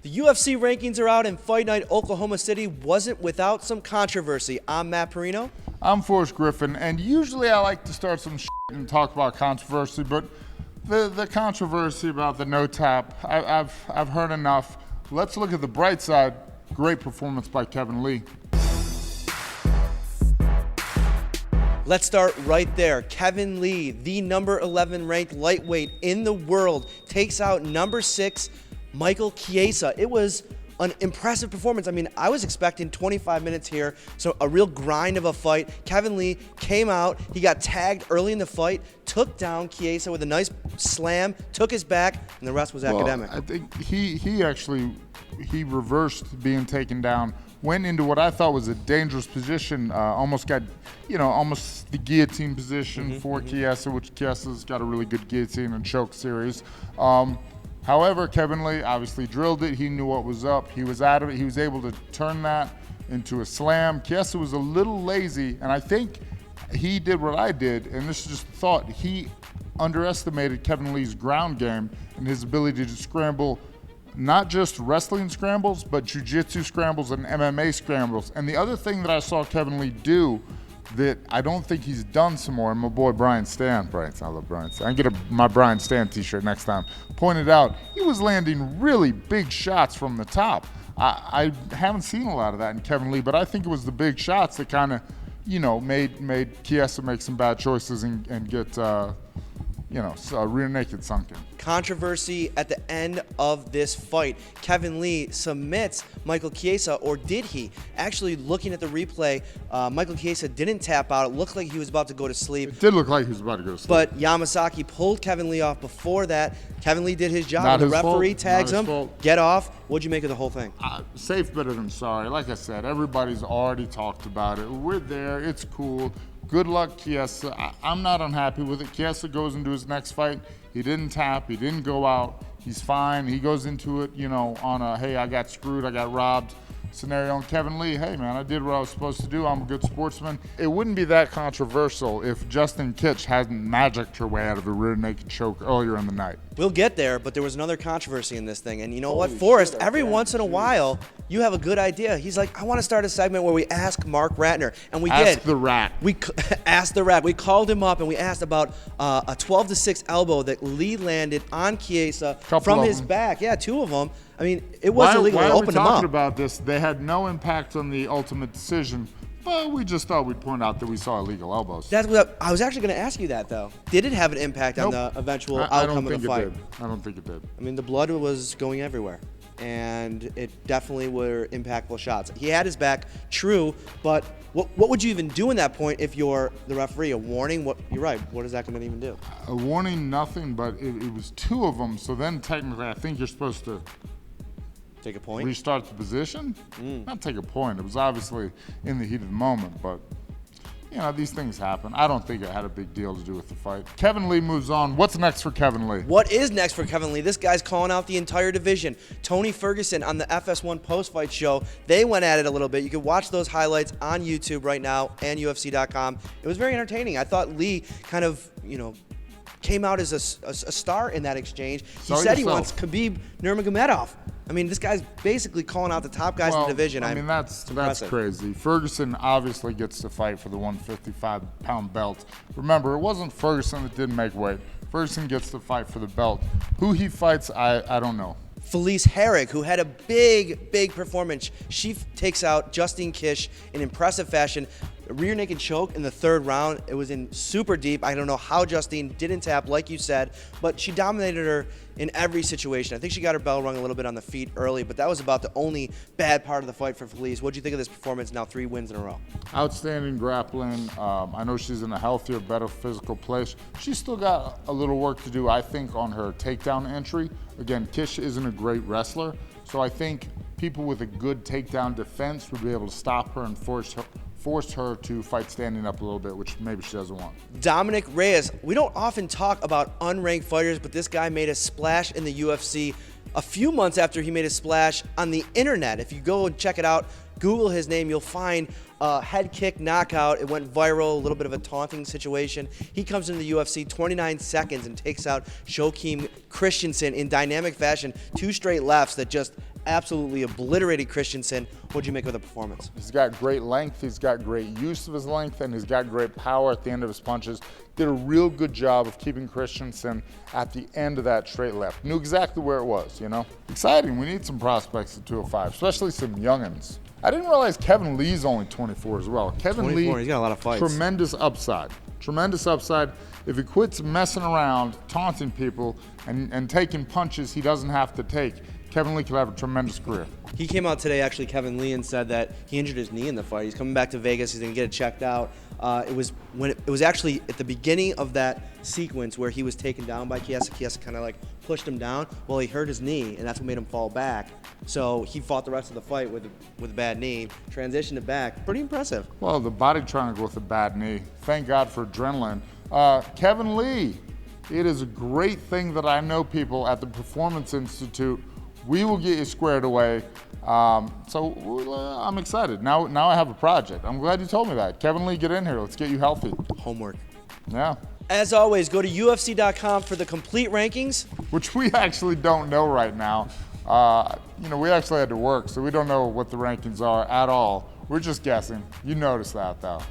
The UFC rankings are out, and Fight Night Oklahoma City wasn't without some controversy. I'm Matt Perino. I'm Forrest Griffin, and usually I like to start some shit and talk about controversy, but the controversy about the no tap, I've heard enough. Let's look at the bright side. Great performance by Kevin Lee. Let's start right there. Kevin Lee, the number 11 ranked lightweight in the world, takes out number 6, Michael Chiesa. It was an impressive performance. I mean, I was expecting 25 minutes here, so a real grind of a fight. Kevin Lee came out, he got tagged early in the fight, took down Chiesa with a nice slam, took his back, and the rest was academic. I think he reversed being taken down, went into what I thought was a dangerous position, almost got, almost the guillotine position for Chiesa, which Chiesa's got a really good guillotine and choke series. However, Kevin Lee obviously drilled it. He knew what was up. He was out of it. He was able to turn that into a slam. Chiesa was a little lazy, and I think he did what I did, and this is just a thought. He underestimated Kevin Lee's ground game and his ability to scramble, not just wrestling scrambles, but jiu-jitsu scrambles and MMA scrambles. And the other thing that I saw Kevin Lee do that I don't think he's done some more, and my boy Brian Stan, I love Brian Stan. I can get my Brian Stan t-shirt next time, pointed out he was landing really big shots from the top. I haven't seen a lot of that in Kevin Lee, but I think it was the big shots that kind of, made Chiesa make some bad choices and get, rear naked sunken. Controversy at the end of this fight. Kevin Lee submits Michael Chiesa, or did he? Actually, looking at the replay, Michael Chiesa didn't tap out. It looked like he was about to go to sleep. It did look like he was about to go to sleep. But Yamasaki pulled Kevin Lee off before that. Kevin Lee did his job. Not the his referee fault. tags Not him. his fault. Get off. What'd you make of the whole thing? Safe better than sorry. Like I said, everybody's already talked about it. We're there. It's cool. Good luck, Chiesa. I'm not unhappy with it. Chiesa goes into his next fight. He didn't tap. He didn't go out. He's fine. He goes into it, on a, hey, I got screwed, I got robbed scenario. And Kevin Lee, hey, man, I did what I was supposed to do. I'm a good sportsman. It wouldn't be that controversial if Justin Kitch hadn't magicked her way out of a rear naked choke earlier in the night. We'll get there, but there was another controversy in this thing. And you know what, Holy Forrest, shit, every once in a while, you have a good idea. He's like, I want to start a segment where we ask Mark Ratner. And we did. Ask the Rat. We asked the Rat. We called him up and we asked about a 12-6 elbow that Lee landed on Chiesa from his back. Yeah, 2 of them. I mean, it wasn't legal to open him up. Why are we talking about this? They had no impact on the ultimate decision, but we just thought we'd point out that we saw illegal elbows. That's what I was actually going to ask you that, though. Did it have an impact on the eventual outcome of the fight? I don't think it did. I mean, the blood was going everywhere, and it definitely were impactful shots. He had his back, true, but what would you even do in that point if you're the referee? A warning? You're right. What is that going to even do? A warning, nothing, but it was 2 of them, so then technically I think you're supposed to take a point? Restart the position? Not take a point. It was obviously in the heat of the moment, but these things happen. I don't think it had a big deal to do with the fight. Kevin Lee moves on. What's next for Kevin Lee? What is next for Kevin Lee? This guy's calling out the entire division. Tony Ferguson on the FS1 post-fight show, they went at it a little bit. You can watch those highlights on YouTube right now and UFC.com. It was very entertaining. I thought Lee kind of, came out as a star in that exchange. He said he wants Khabib Nurmagomedov. I mean, this guy's basically calling out the top guys in the division. I mean, that's crazy. Ferguson obviously gets to fight for the 155-pound belt. Remember, it wasn't Ferguson that didn't make weight. Ferguson gets to fight for the belt. Who he fights, I don't know. Felice Herrig, who had a big performance. She takes out Justine Kish in impressive fashion. A rear naked choke in the 3rd round. It was in super deep. I don't know how Justine didn't tap, like you said, but she dominated her in every situation. I think she got her bell rung a little bit on the feet early, but that was about the only bad part of the fight for Felice. What do you think of this performance? Now 3 wins in a row. Outstanding grappling. I know she's in a healthier, better physical place. She's still got a little work to do, I think, on her takedown entry. Again, Kish isn't a great wrestler, so I think people with a good takedown defense would be able to stop her and force her to fight standing up a little bit, which maybe she doesn't want. Dominic Reyes. We don't often talk about unranked fighters, but this guy made a splash in the UFC a few months after he made a splash on the internet. If you go and check it out, Google his name, you'll find a head kick knockout. It went viral, a little bit of a taunting situation. He comes into the UFC 29 seconds and takes out Joaquin Christensen in dynamic fashion. 2 straight lefts that just absolutely obliterated Christensen. What'd you make of the performance? He's got great length, he's got great use of his length, and he's got great power at the end of his punches. Did a real good job of keeping Christensen at the end of that straight left. Knew exactly where it was, you know? Exciting, we need some prospects at 205, especially some youngins. I didn't realize Kevin Lee's only 24 as well. Kevin 24, Lee, he's got a lot of fights. Tremendous upside. Tremendous upside. If he quits messing around, taunting people, and taking punches he doesn't have to take, Kevin Lee could have a tremendous career. He came out today, actually, Kevin Lee, and said that he injured his knee in the fight. He's coming back to Vegas. He's going to get it checked out. It was actually at the beginning of that sequence where he was taken down by Chiesa. Chiesa kind of like pushed him down. Well, he hurt his knee, and that's what made him fall back. So he fought the rest of the fight with a bad knee, transitioned it back. Pretty impressive. Well, the body trying to go with a bad knee. Thank God for adrenaline. Kevin Lee, it is a great thing that I know people at the Performance Institute. We will get you squared away. I'm excited. Now I have a project. I'm glad you told me that. Kevin Lee, get in here. Let's get you healthy. Homework. Yeah. As always, go to UFC.com for the complete rankings. Which we actually don't know right now. We actually had to work, so we don't know what the rankings are at all. We're just guessing. You noticed that, though.